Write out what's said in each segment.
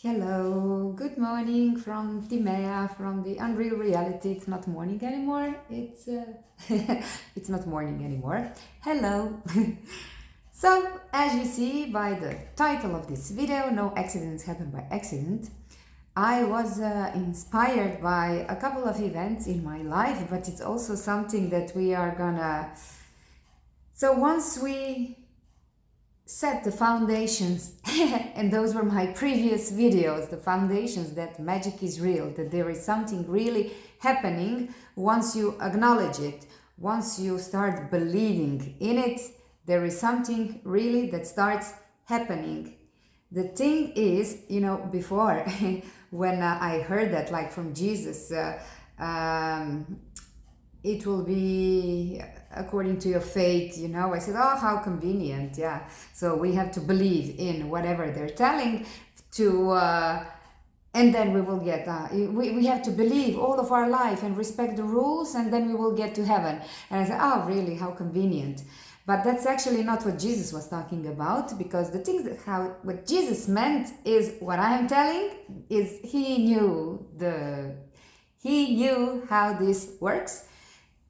Hello, good morning from Timea, from the unreal reality. It's not morning anymore. It's not morning anymore. Hello. So, as you see by the title of this video, no accidents happen by accident. I was inspired by a couple of events in my life, but it's also something that we are gonna. So once we set the foundations and those were my previous videos, the foundations that magic is real, that there is something really happening. Once you acknowledge it, once you start believing in it, there is something really that starts happening. The thing is, before when I heard that, like from Jesus, it will be according to your faith, I said, oh, how convenient. Yeah, so we have to believe in whatever they're telling to and then we will get we have to believe all of our life and respect the rules, and then we will get to heaven. And I said, oh, really, how convenient. But that's actually not what Jesus was talking about, because the things what Jesus meant is what I am telling is he knew how this works.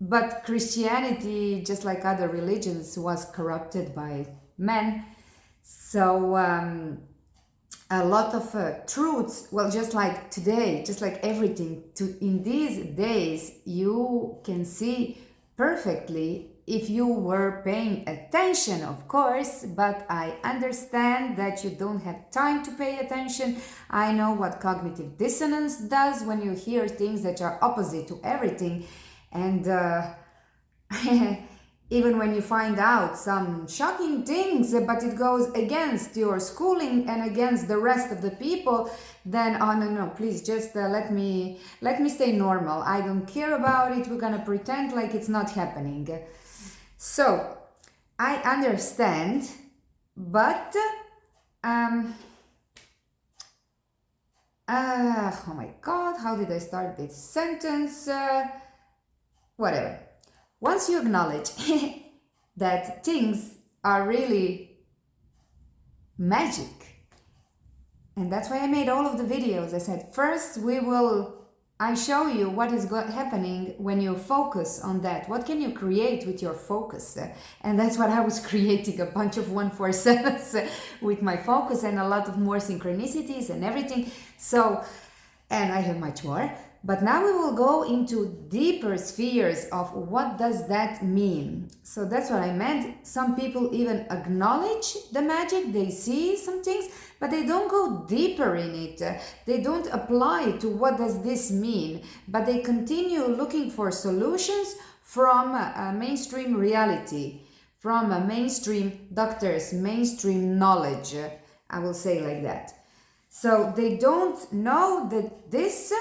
But Christianity, just like other religions, was corrupted by men. So a lot of truths, well, just like today, just like everything, in these days, you can see perfectly if you were paying attention, of course, but I understand that you don't have time to pay attention. I know what cognitive dissonance does when you hear things that are opposite to everything. And even when you find out some shocking things, but it goes against your schooling and against the rest of the people, then, oh, no, please just let me stay normal. I don't care about it. We're gonna pretend like it's not happening. So I understand, but oh my God, how did I start this sentence? Whatever. Once you acknowledge that things are really magic, and that's why I made all of the videos. I said, first I show you what is happening when you focus on that. What can you create with your focus? And that's what I was creating, a bunch of 147s with my focus and a lot of more synchronicities and everything. So, and I have much more. But now we will go into deeper spheres of what does that mean. So that's what I meant. Some people even acknowledge the magic, they see some things, but they don't go deeper in it. They don't apply to what does this mean, but they continue looking for solutions from mainstream reality, from mainstream doctors, mainstream knowledge, I will say like that. So they don't know that this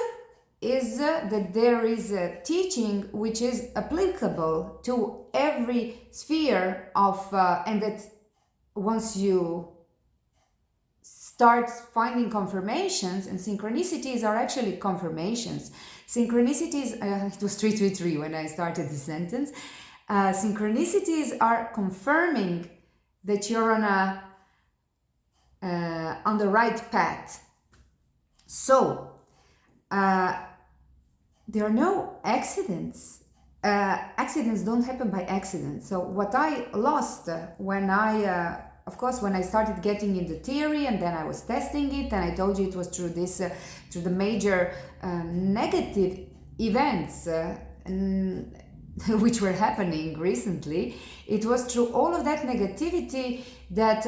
is that there is a teaching which is applicable to every sphere of and that once you start finding confirmations, and synchronicities are actually confirmations. Synchronicities, it was 333 when I started the sentence. Synchronicities are confirming that you're on the right path. So there are no accidents. Accidents don't happen by accident. So what I lost when I started getting into theory, and then I was testing it, and I told you it was through through the major negative events which were happening recently. It was through all of that negativity that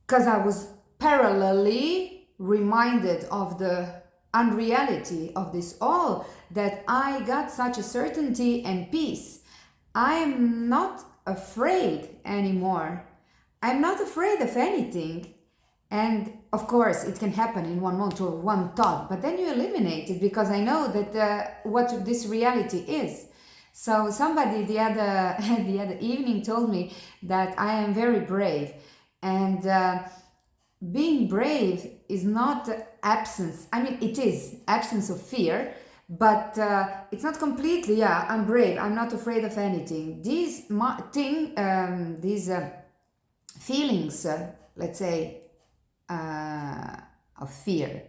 because I was parallelly reminded of the unreality of this all, that I got such a certainty and peace. I am not afraid anymore. I'm not afraid of anything. And of course, it can happen in 1 month or one thought, but then you eliminate it, because I know that what this reality is. So somebody the other evening told me that I am very brave, and being brave is not absence. I mean, it is absence of fear, but it's not completely, I'm brave, I'm not afraid of anything. These feelings, let's say, of fear.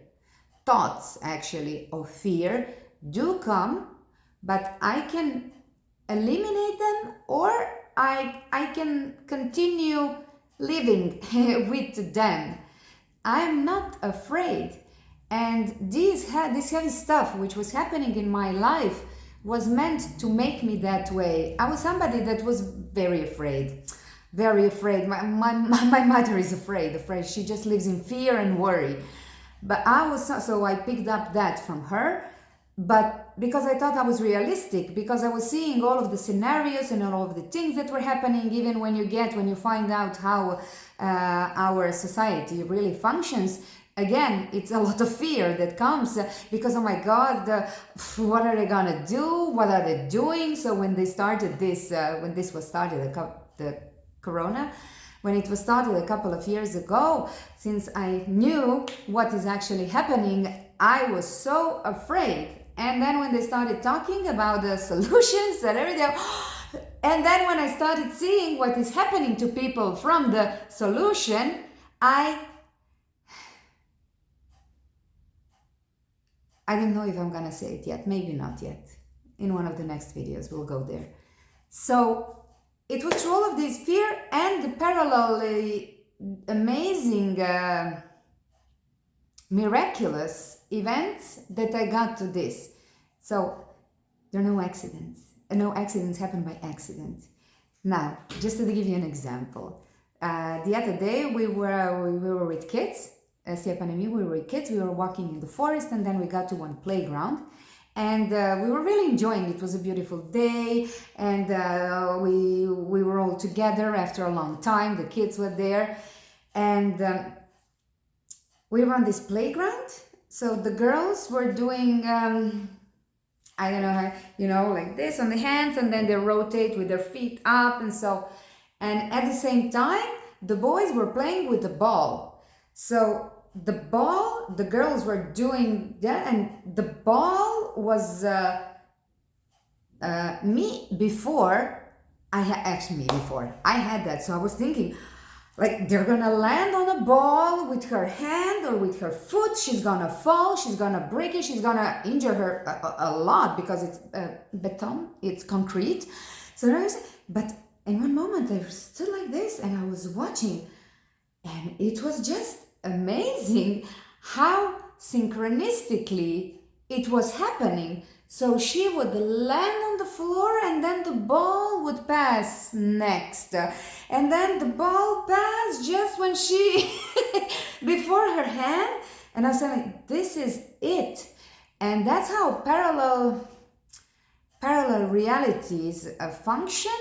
Thoughts actually of fear do come, but I can eliminate them, or I can continue living with them. I'm not afraid. And this heavy stuff which was happening in my life was meant to make me that way. I was somebody that was very afraid. Very afraid. My mother is afraid. She just lives in fear and worry. But so I picked up that from her. But because I thought I was realistic, because I was seeing all of the scenarios and all of the things that were happening, even when you find out how our society really functions. Again, it's a lot of fear that comes because, oh my God, what are they gonna do? What are they doing? So when they started this, when this was started, the Corona, when it was started a couple of years ago, since I knew what is actually happening, I was so afraid. And then when they started talking about the solutions and everything, and then when I started seeing what is happening to people from the solution, I don't know if I'm gonna say it yet, maybe not yet. In one of the next videos, we'll go there. So it was through all of this fear and the parallelly amazing, miraculous events that I got to this. So there are no accidents. No accidents happen by accident. Now, just to give you an example, the other day we were with kids. Stjepan and me, we were with kids. We were walking in the forest, and then we got to one playground, and we were really enjoying it. It was a beautiful day, and we were all together after a long time. The kids were there, and we were on this playground. So the girls were doing, I don't know how, like this on the hands, and then they rotate with their feet up, and so, and at the same time, the boys were playing with the ball. So the ball, the girls were doing that, and the ball was me before. I had that. So I was thinking, like, they're gonna land on a ball with her hand or with her foot. She's gonna fall, she's gonna break it, she's gonna injure her a lot because it's beton, it's concrete. So but in one moment I stood like this and I was watching, and it was just amazing how synchronistically it was happening. So she would land on the floor, and then the ball would pass next, and then the ball passed just when she before her hand, and I was saying, this is it. And that's how parallel realities function,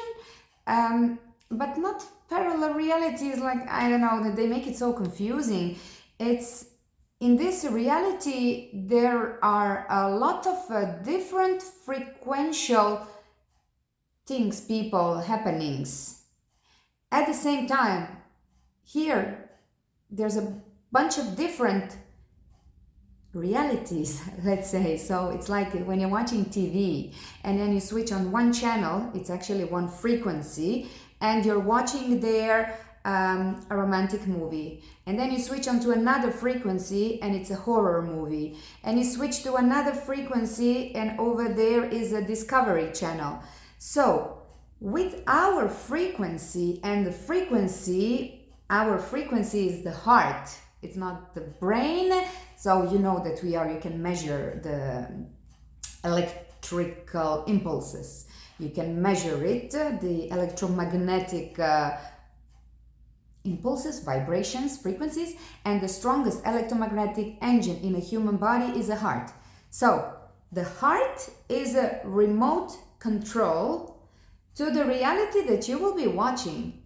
but not parallel realities like, I don't know, that they make it so confusing. It's in this reality, there are a lot of different frequential things, people, happenings. At the same time, here, there's a bunch of different realities, let's say. So it's like when you're watching TV and then you switch on one channel, it's actually one frequency, and you're watching there a romantic movie, and then you switch onto another frequency and it's a horror movie, and you switch to another frequency and over there is a Discovery Channel. So with our frequency, and the frequency, our frequency is the heart, it's not the brain. So you know that you can measure the electrical impulses, you can measure it, the electromagnetic impulses, vibrations, frequencies, and the strongest electromagnetic engine in a human body is the heart. So the heart is a remote control to the reality that you will be watching,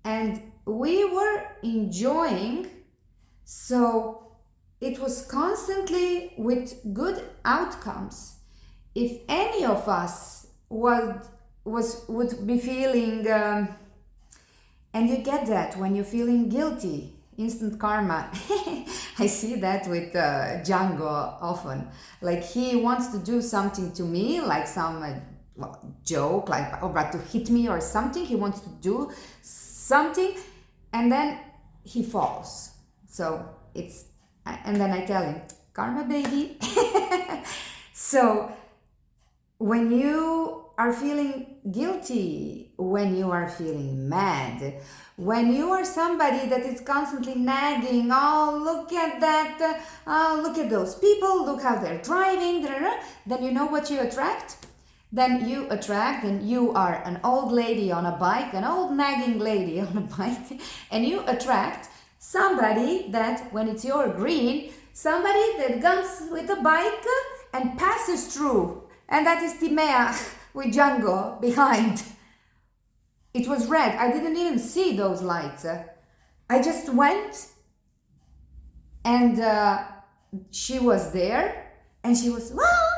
and we were enjoying, so it was constantly with good outcomes. If any of us would be feeling and you get that when you're feeling guilty, instant karma. I see that with Django often. Like, he wants to do something to me, like some joke, like about to hit me or something. He wants to do something, and then he falls. So it's, and then I tell him, karma, baby. So when you are feeling guilty, when you are feeling mad, when you are somebody that is constantly nagging, oh, look at that, oh, look at those people, look how they're driving, then you know what you attract? Then you attract, and you are an old lady on a bike, an old nagging lady on a bike, and you attract somebody that, when it's your green, somebody that comes with a bike and passes through. And that is Timea with Django behind. It was red. I didn't even see those lights. I just went, and she was there, and she was, well,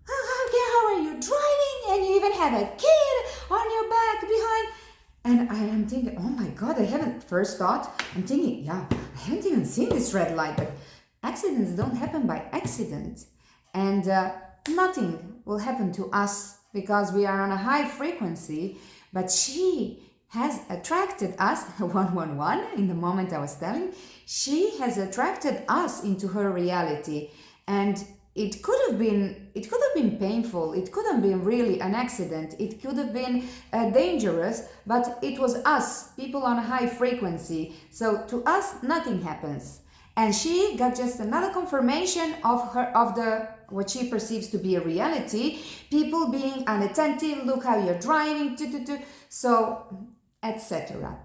how are you driving? And you even have a kid on your back behind. And I am thinking, oh my God, I haven't, first thought, I'm thinking, yeah, I haven't even seen this red light, but accidents don't happen by accident. And nothing will happen to us because we are on a high frequency, but she has attracted us, 111 in the moment I was telling, she has attracted us into her reality. And it could have been painful, it could have been really an accident, it could have been dangerous, but it was us, people on a high frequency. So to us, nothing happens. And she got just another confirmation of what she perceives to be a reality, people being unattentive, look how you're driving, so etc.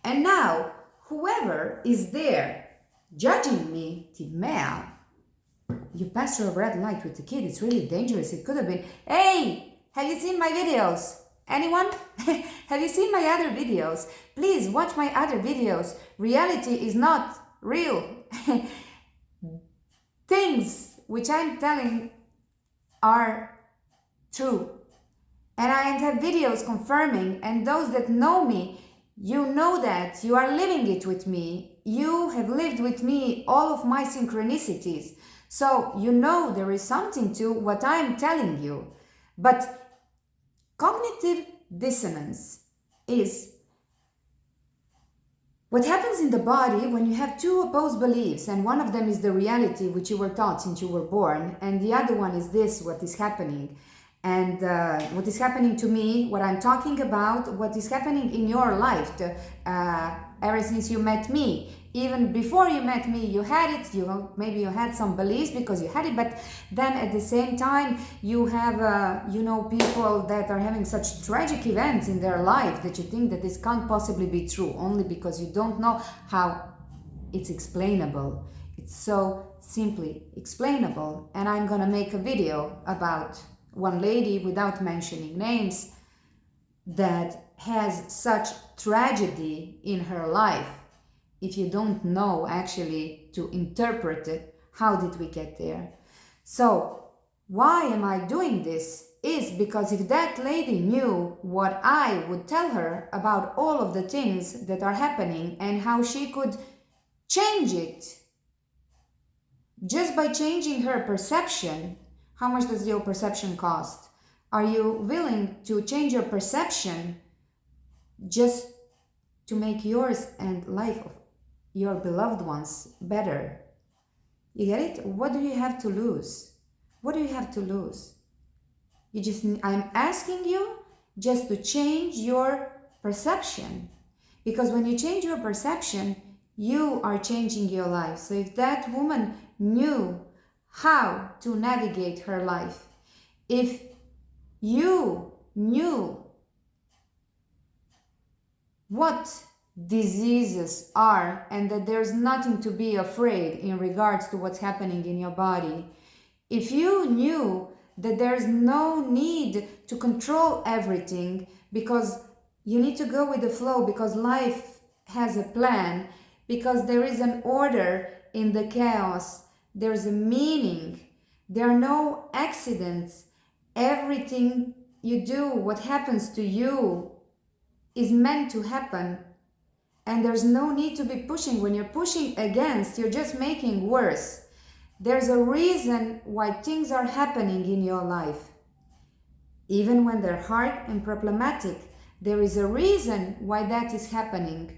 And now, whoever is there judging me, Timea, you passed through a red light with the kid, it's really dangerous. It could have been, hey, have you seen my videos? Anyone? Have you seen my other videos? Please watch my other videos. Reality is not real. Things which I'm telling are true. And I have videos confirming, and those that know me, you know that you are living it with me. You have lived with me all of my synchronicities. So you know there is something to what I'm telling you. But cognitive dissonance is what happens in the body when you have two opposed beliefs, and one of them is the reality which you were taught since you were born, and the other one is this, what is happening. And what is happening to me, what I'm talking about, what is happening in your life ever since you met me. Even before you met me, you had it, maybe you had some beliefs because you had it, but then at the same time, you have, people that are having such tragic events in their life that you think that this can't possibly be true, only because you don't know how it's explainable. It's so simply explainable. And I'm gonna make a video about one lady, without mentioning names, that has such tragedy in her life. If you don't know actually to interpret it, how did we get there? So why am I doing this? Is because if that lady knew what I would tell her about all of the things that are happening and how she could change it just by changing her perception. How much does your perception cost? Are you willing to change your perception just to make yours and life of your beloved ones better? You get it? What do you have to lose? What do you have to lose? I'm asking you just to change your perception. Because when you change your perception, you are changing your life. So if that woman knew how to navigate her life, if you knew what diseases are and that there's nothing to be afraid in regards to what's happening in your body, if you knew that there's no need to control everything because you need to go with the flow, because life has a plan, because there is an order in the chaos, there's a meaning, there are no accidents, everything you do, what happens to you is meant to happen. And there's no need to be pushing. When you're pushing against, you're just making worse. There's a reason why things are happening in your life. Even when they're hard and problematic, there is a reason why that is happening.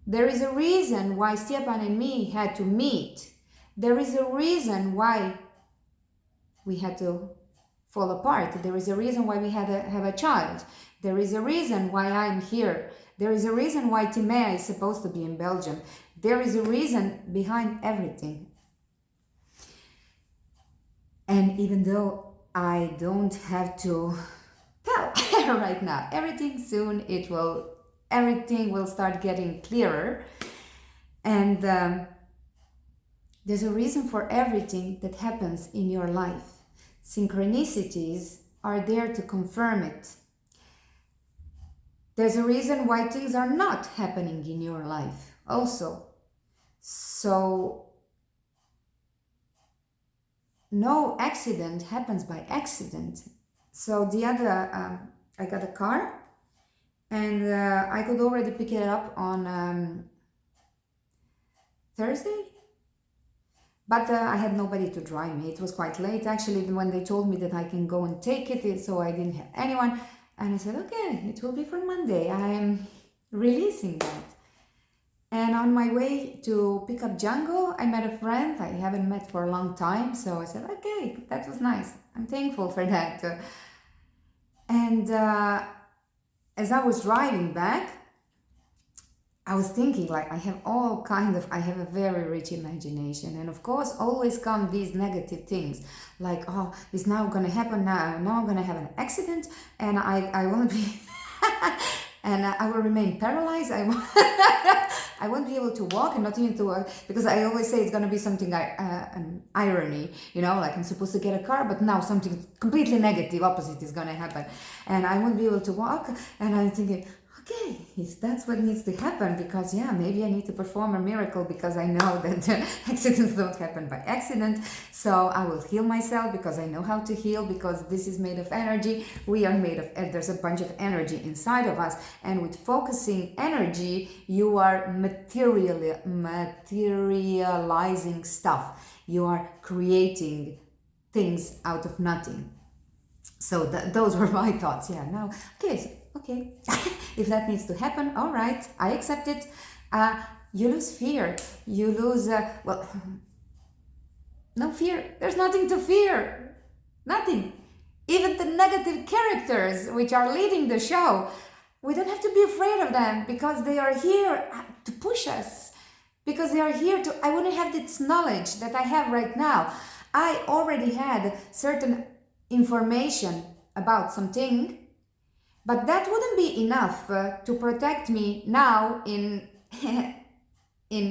There is a reason why Stepan and me had to meet. There is a reason why we had to fall apart. There is a reason why we had to have a child. There is a reason why I'm here. There is a reason why Timea is supposed to be in Belgium. There is a reason behind everything. And even though I don't have to tell right now, everything will start getting clearer. And there's a reason for everything that happens in your life. Synchronicities are there to confirm it. There's a reason why things are not happening in your life also. So no accident happens by accident. So the other, I got a car, and I could already pick it up on Thursday. But I had nobody to drive me. It was quite late actually when they told me that I can go and take it, so I didn't have anyone. And I said, okay, it will be for Monday. I am releasing that. And on my way to pick up Django, I met a friend I haven't met for a long time. So I said, okay, that was nice. I'm thankful for that. And as I was driving back, I was thinking, like, I have a very rich imagination. And of course, always come these negative things, like, oh, it's now going to happen now. Now I'm going to have an accident and I won't be, and I will remain paralyzed. I won't be able to walk and not even to, because I always say it's going to be something, an irony, like I'm supposed to get a car, but now something completely negative, opposite is going to happen. And I won't be able to walk. And I'm thinking, okay, if that's what needs to happen, because maybe I need to perform a miracle, because I know that accidents don't happen by accident. So I will heal myself because I know how to heal, because this is made of energy. We are made of, there's a bunch of energy inside of us. And with focusing energy, you are materializing stuff. You are creating things out of nothing. So those were my thoughts. Now, okay, if that needs to happen, all right, I accept it. You lose fear. You lose, no fear. There's nothing to fear. Nothing. Even the negative characters which are leading the show, we don't have to be afraid of them, because they are here to push us. Because they are here to, I wouldn't have this knowledge that I have right now. I already had certain information about something, but that wouldn't be enough to protect me now in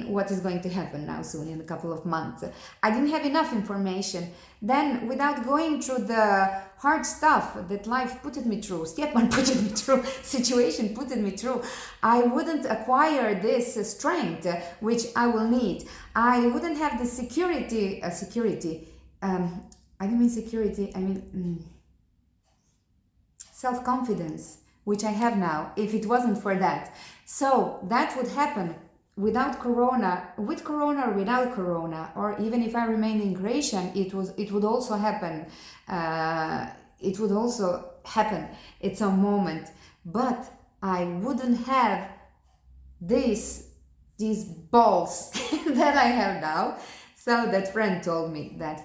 what is going to happen now soon, in a couple of months. I didn't have enough information. Then, without going through the hard stuff that life put me through, Stepan put me through, situation put me through, I wouldn't acquire this strength which I will need. I wouldn't have the security, I don't mean security, I mean self-confidence, which I have now, if it wasn't for that. So that would happen without Corona, with Corona or without Corona, or even if I remained in creation, it would also happen. It would also happen at some moment, but I wouldn't have these balls that I have now. So that friend told me that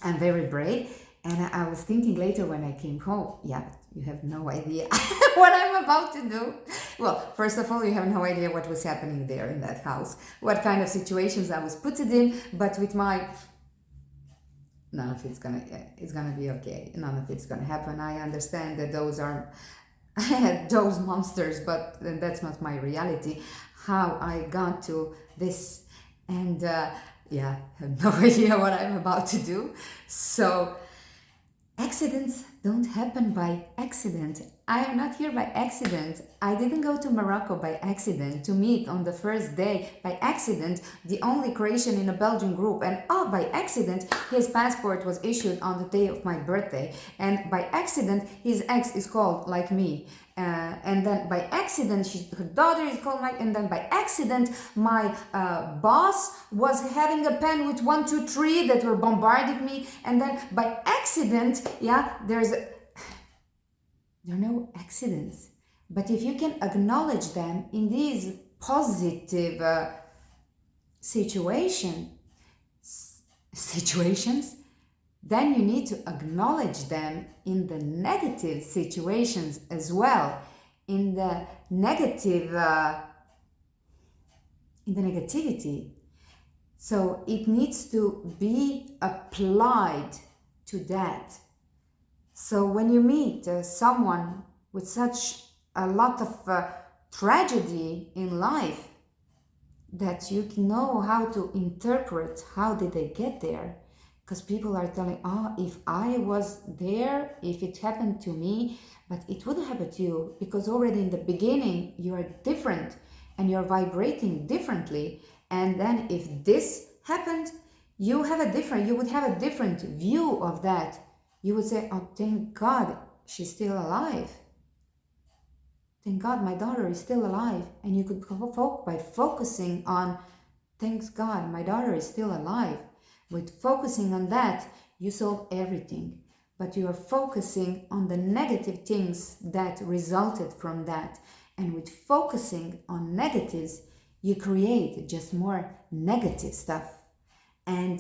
I'm very brave. And I was thinking later when I came home, you have no idea what I'm about to do. Well, first of all, you have no idea what was happening there in that house, what kind of situations I was put in, but with my, none of it's gonna be okay. None of it's gonna happen. I understand that those are those monsters, but that's not my reality. How I got to this, and I have no idea what I'm about to do. So, accidents don't happen by accident. I am not here by accident. I didn't go to Morocco by accident, to meet on the first day by accident the only Croatian in a Belgian group, and by accident his passport was issued on the day of my birthday, and by accident his ex is called like me, and then by accident her daughter is called like, and then by accident my boss was having a pen with 1, 2, 3 that were bombarding me, and then by accident there are no accidents. But if you can acknowledge them in these positive situations, then you need to acknowledge them in the negative situations as well, in the negativity. So it needs to be applied to that. So when you meet someone with such a lot of tragedy in life, that you know how to interpret how did they get there. Because people are telling, if I was there, if it happened to me, but it wouldn't happen to you, because already in the beginning you are different and you're vibrating differently. And then if this happened, you would have a different view of that. You would say, oh, thank God she's still alive. Thank God my daughter is still alive. And you could by focusing on, thanks God my daughter is still alive. With focusing on that, you solve everything. But you are focusing on the negative things that resulted from that. And with focusing on negatives, you create just more negative stuff. And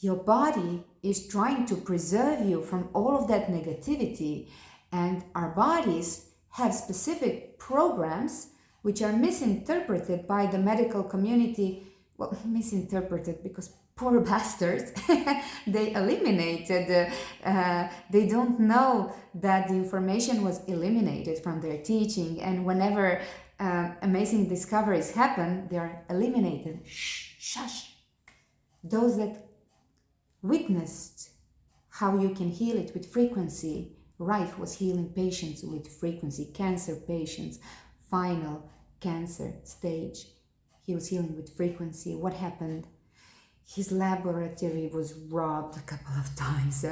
your body is trying to preserve you from all of that negativity. And our bodies have specific programs which are misinterpreted by the medical community. Well, misinterpreted because poor bastards, they eliminated, they don't know that the information was eliminated from their teaching. And whenever amazing discoveries happen, they're eliminated. Shush. Those that witnessed how you can heal it with frequency. Rife was healing patients with frequency, cancer patients, final cancer stage. He was healing with frequency. What happened? His laboratory was robbed a couple of times.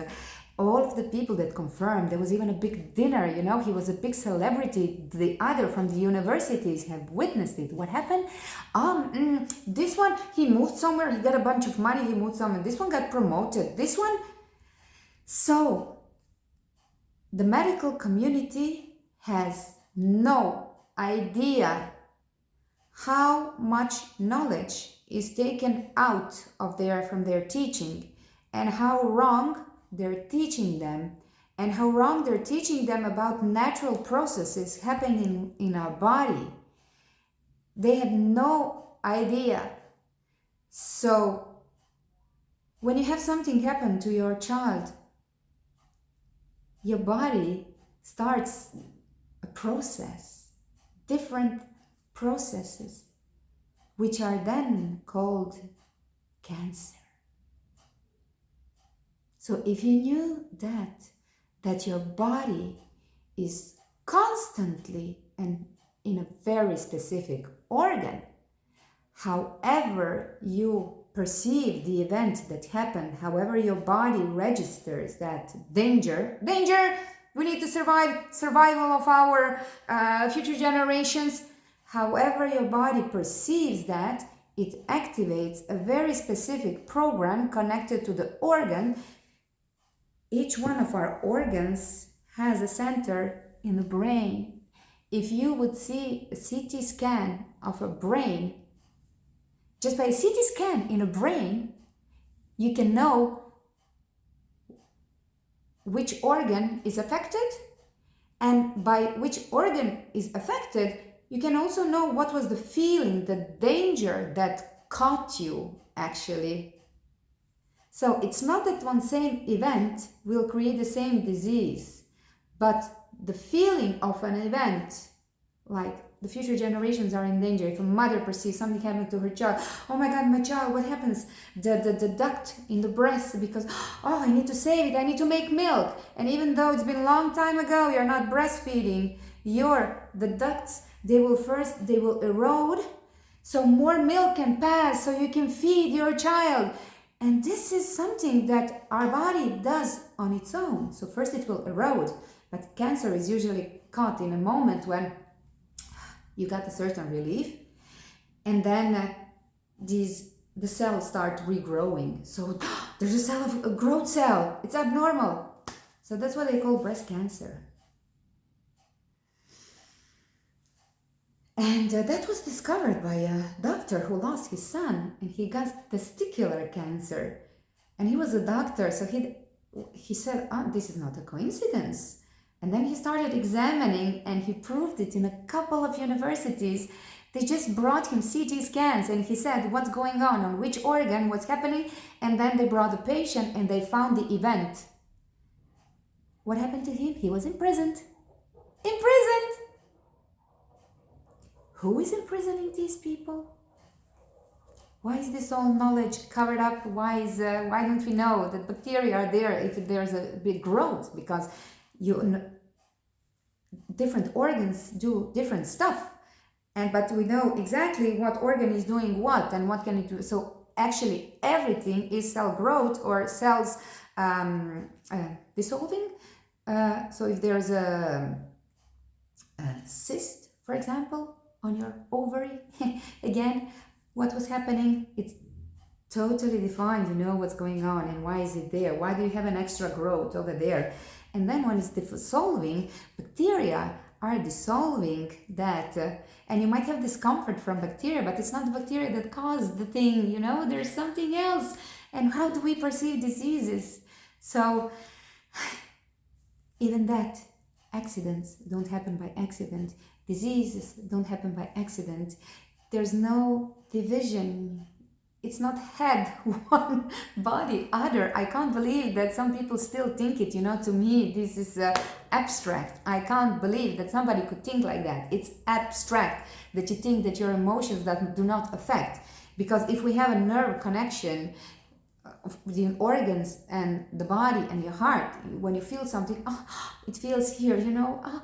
All of the people that confirmed, there was even a big dinner, he was a big celebrity. The other from the universities have witnessed it. What happened? This one, he moved somewhere, he got a bunch of money, he moved somewhere. This one got promoted. This one. So, the medical community has no idea how much knowledge is taken out of from their teaching, and how wrong they're teaching them, and how wrong they're teaching them about natural processes happening in our body. They have no idea. So when you have something happen to your child, your body starts a process, different processes, which are then called cancer. So if you knew that your body is constantly and in a very specific organ, however you perceive the event that happened, however your body registers that danger, we need to survival of our future generations, however your body perceives that, it activates a very specific program connected to the organ. Each one of our organs has a center in the brain. If you would see a CT scan of a brain, just by a CT scan in a brain, you can know which organ is affected, and by which organ is affected, you can also know what was the feeling, the danger that caught you actually. So it's not that one same event will create the same disease, but the feeling of an event, like the future generations are in danger. If a mother perceives something happening to her child, oh my God, my child, what happens? The duct in the breast, because, I need to save it, I need to make milk. And even though it's been a long time ago, you're not breastfeeding, the ducts, they will erode, so more milk can pass, so you can feed your child. And this is something that our body does on its own. So first it will erode, but cancer is usually caught in a moment when you got a certain relief, and then the cells start regrowing. So there's a growth cell. It's abnormal. So that's what they call breast cancer. And that was discovered by a doctor who lost his son, and he got testicular cancer. And he was a doctor, so he said, "Oh, this is not a coincidence." And then he started examining, and he proved it in a couple of universities. They just brought him CT scans, and he said, "What's going on which organ, what's happening?" And then they brought the patient, and they found the event. What happened to him? He was imprisoned. Imprisoned! Who is imprisoning these people? Why is this all knowledge covered up? Why don't we know that bacteria are there if there's a big growth? Because different organs do different stuff, but we know exactly what organ is doing what and what can it do. So actually, everything is cell growth or cells dissolving. So if there's a cyst, for example, on your ovary, again, what was happening? It's totally defined. You know what's going on and why is it there? Why do you have an extra growth over there? And then when it's dissolving, bacteria are dissolving that, and you might have discomfort from bacteria, but it's not the bacteria that caused the thing. You know, there's something else. And how do we perceive diseases? So even that, accidents don't happen by accident. Diseases don't happen by accident. There's no division. It's not head, one, body, other. I can't believe that some people still think it. You know, to me, this is abstract. I can't believe that somebody could think like that. It's abstract, that you think that your emotions that do not affect. Because if we have a nerve connection the organs and the body and your heart, when you feel something, oh, it feels here, you know, oh,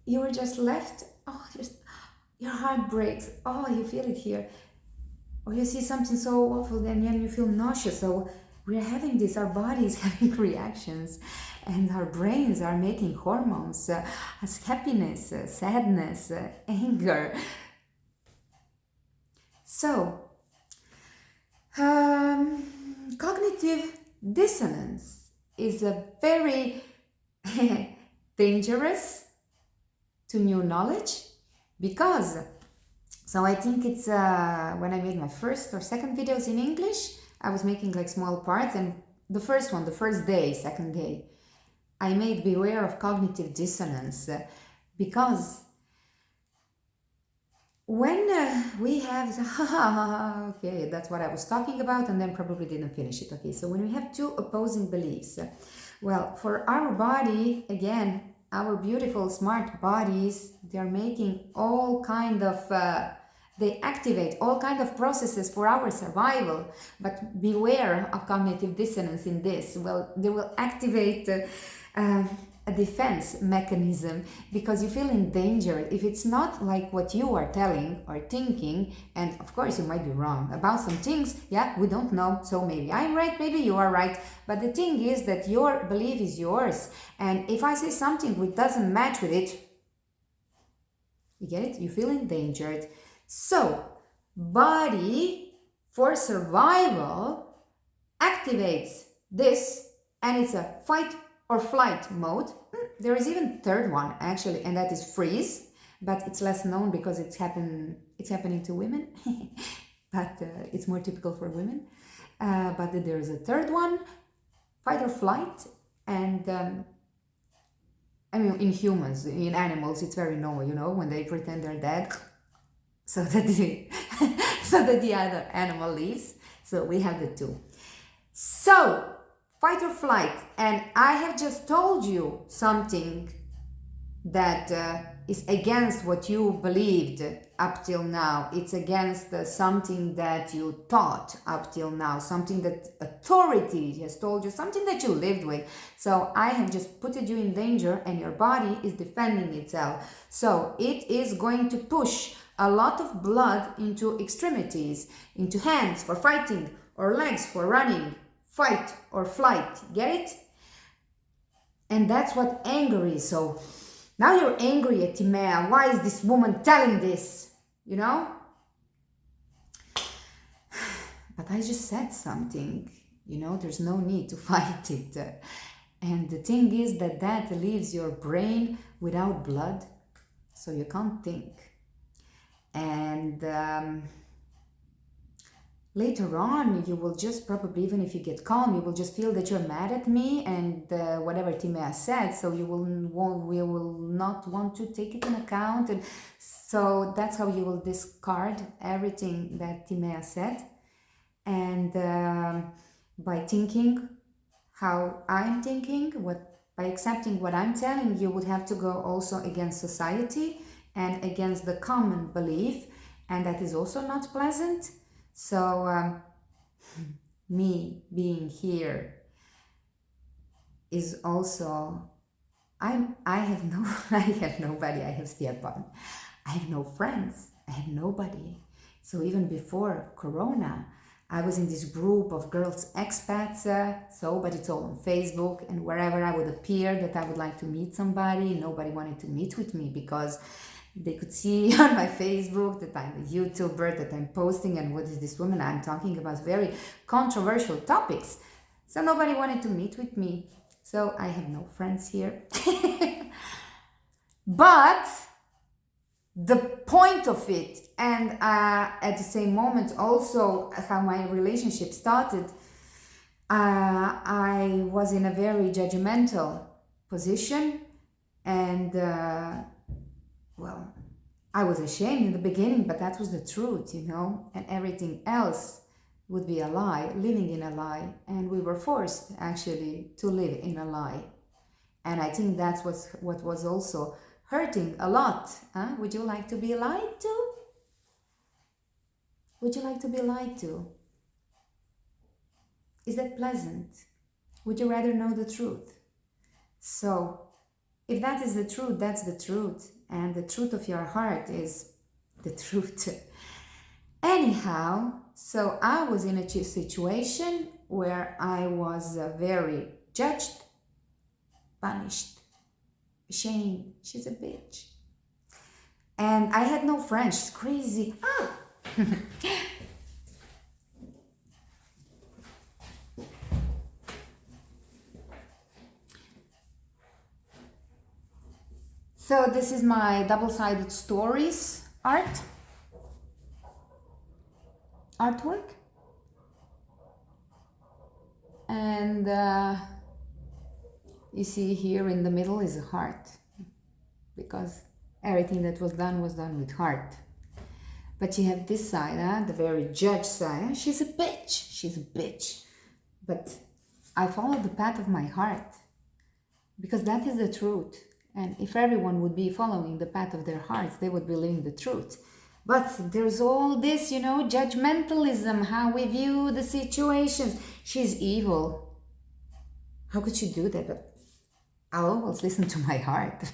you were just left, oh, your heart breaks, oh, you feel it here. Or you see something so awful, then you feel nauseous. So we're having this, our bodies having reactions, and our brains are making hormones as happiness, sadness, anger. So, cognitive dissonance is a very dangerous to new knowledge, because so I think it's when I made my first or second videos in English, I was making like small parts, and the first one, the first day, second day, I made beware of cognitive dissonance, because when we have, okay, that's what I was talking about, and then probably didn't finish it. Okay, so when we have two opposing beliefs, well, for our body, again, our beautiful, smart bodies, they're making all kind of, they activate all kind of processes for our survival, but beware of cognitive dissonance in this. Well, they will activate a defense mechanism because you feel endangered if it's not like what you are telling or thinking. And of course you might be wrong about some things. Yeah, we don't know, so maybe I'm right, maybe you are right, but the thing is that your belief is yours, and if I say something which doesn't match with it, you get it, you feel endangered. So body for survival activates this, and it's a fight or flight mode. There is even third one actually, and that is freeze, but it's less known because it's happening to women, but it's more typical for women. But there is a third one, fight or flight, and I mean in humans, in animals, it's very normal, you know, when they pretend they're dead, so that the other animal leaves. So we have the two. So fight or flight, and I have just told you something that is against what you believed up till now. It's against something that you taught up till now, something that authority has told you, something that you lived with. So I have just put you in danger, and your body is defending itself. So it is going to push a lot of blood into extremities, into hands for fighting, or legs for running. Fight or flight, get it? And that's what anger is. So now you're angry at Timea. Why is this woman telling this? You know? But I just said something. You know, there's no need to fight it. And the thing is that leaves your brain without blood, so you can't think. And later on, you will just probably, even if you get calm, you will just feel that you're mad at me and whatever Timea said, so we will not want to take it in account. And so that's how you will discard everything that Timea said. And by thinking how I'm thinking, by accepting what I'm telling, you would have to go also against society and against the common belief, and that is also not pleasant. So me being here is also, I have I have nobody. I have Stepan. I have no friends. I have nobody. So even before Corona, I was in this group of girls expats, but it's all on Facebook, and wherever I would appear that I would like to meet somebody, nobody wanted to meet with me because they could see on my Facebook that I'm a YouTuber, that I'm posting, and what is this woman? I'm talking about very controversial topics. So nobody wanted to meet with me. So I have no friends here. But the point of it, and at the same moment also how my relationship started, I was in a very judgmental position, and well, I was ashamed in the beginning, but that was the truth, you know, and everything else would be a lie, living in a lie, and we were forced actually to live in a lie. And I think that's what was also hurting a lot. Would you like to be lied to? Would you like to be lied to? Is that pleasant? Would you rather know the truth? So, if that is the truth, that's the truth. And the truth of your heart is the truth. Anyhow, so I was in a situation where I was very judged, punished, ashamed. She's a bitch. And I had no friends. She's crazy. So this is my double-sided stories artwork. And you see here in the middle is a heart, because everything that was done with heart. But you have this side, the very judge side. She's a bitch. But I followed the path of my heart, because that is the truth. And if everyone would be following the path of their hearts, they would be living the truth. But there's all this, you know, judgmentalism, how we view the situations. She's evil. How could she do that? But I'll always listen to my heart.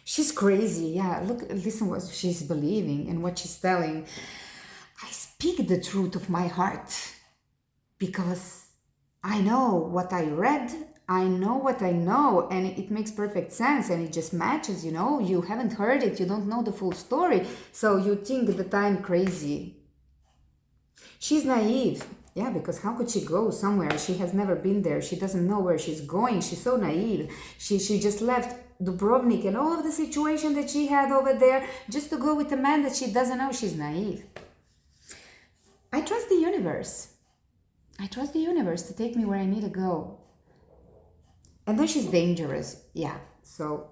She's crazy. Yeah, listen what she's believing and what she's telling. I speak the truth of my heart because I know what I read. I know what I know, and it makes perfect sense, and it just matches, you know. You haven't heard it, you don't know the full story, so you think that I'm crazy. She's naive, yeah, because how could she go somewhere? She has never been there, she doesn't know where she's going, she's so naive. She just left Dubrovnik and all of the situation that she had over there just to go with a man that she doesn't know. She's naive. I trust the universe. I trust the universe to take me where I need to go. And then she's dangerous, yeah. So,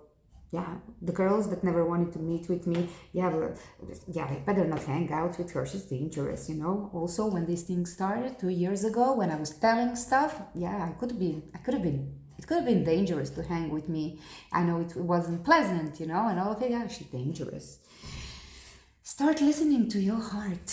yeah, the girls that never wanted to meet with me, I better not hang out with her. She's dangerous, you know. Also, when these things started 2 years ago, when I was telling stuff, yeah, it could have been dangerous to hang with me. I know it wasn't pleasant, you know, and all of it. Yeah, she's dangerous. Start listening to your heart.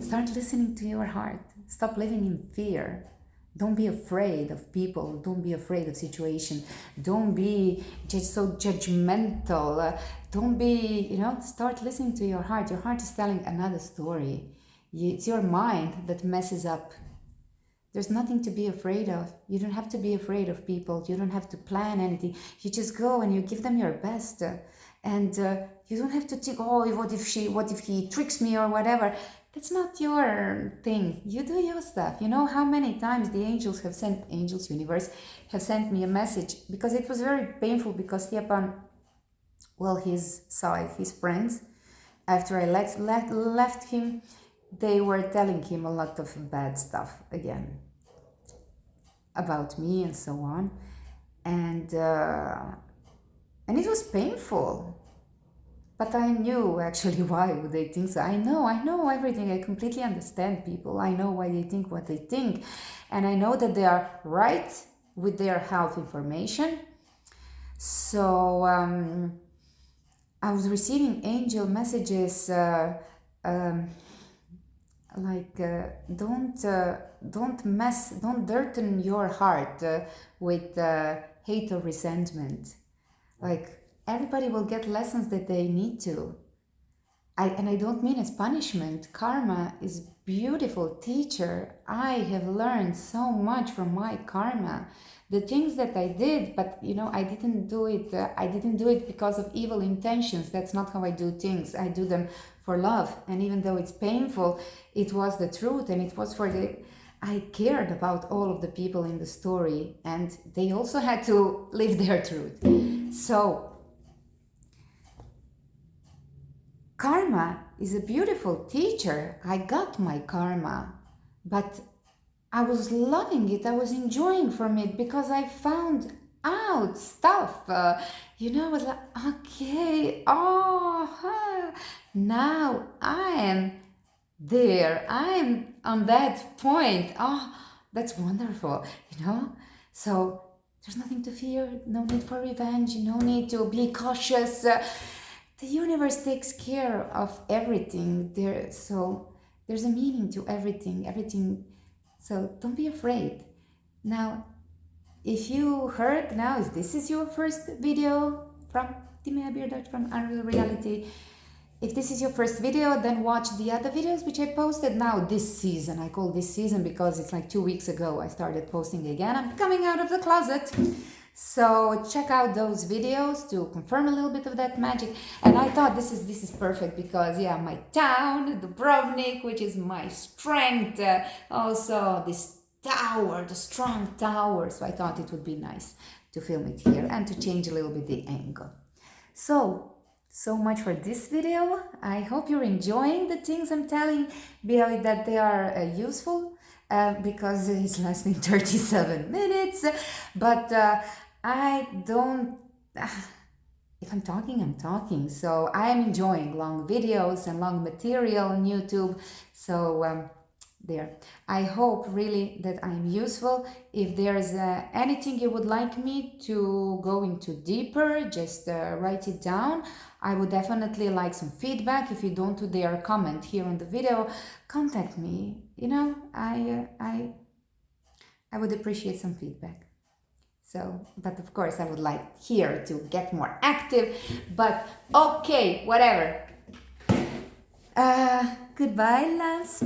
Start listening to your heart. Stop living in fear. Don't be afraid of people. Don't be afraid of situations. Don't be just so judgmental. Don't be, you know, start listening to your heart. Your heart is telling another story. It's your mind that messes up. There's nothing to be afraid of. You don't have to be afraid of people. You don't have to plan anything. You just go and you give them your best. And you don't have to think, oh, what if he tricks me or whatever. That's not your thing. You do your stuff. You know how many times the angels universe have sent me a message, because it was very painful, because Stepan well, his side, his friends, after I left him, they were telling him a lot of bad stuff again about me and so on. And it was painful. But I knew actually why would they think so. I know everything. I completely understand people. I know why they think what they think. And I know that they are right with their health information. So I was receiving angel messages like don't dirten your heart with hate or resentment. Like, everybody will get lessons that they need to. And I don't mean as punishment. Karma is beautiful teacher. I have learned so much from my karma. The things that I did, but I didn't do it. I didn't do it because of evil intentions. That's not how I do things. I do them for love. And even though it's painful, it was the truth, and it was I cared about all of the people in the story, and they also had to live their truth. So karma is a beautiful teacher. I got my karma, but I was loving it. I was enjoying from it because I found out stuff. I was like, okay, now I am there. I am on that point. Oh, that's wonderful, So there's nothing to fear, no need for revenge, no need to be cautious. The universe takes care of everything there, so there's a meaning to everything, so don't be afraid. Now, if this is your first video from Timea Birdacs from Unreal Reality, if this is your first video, then watch the other videos which I posted now this season. I call this season because it's like 2 weeks ago I started posting again. I'm coming out of the closet. So check out those videos to confirm a little bit of that magic. And I thought this is perfect because, my town, Dubrovnik, which is my strength, also this tower, the strong tower. So I thought it would be nice to film it here and to change a little bit the angle. So much for this video. I hope you're enjoying the things I'm telling, that they are useful. Because it's lasting 37 minutes, but I don't, if I'm talking, so I am enjoying long videos and long material on YouTube, so there. I hope really that I'm useful. If there's anything you would like me to go into deeper, just write it down. I would definitely like some feedback. If you don't dare comment here on the video, contact me. I would appreciate some feedback. So, but of course I would like here to get more active, but okay, whatever. Goodbye, loves.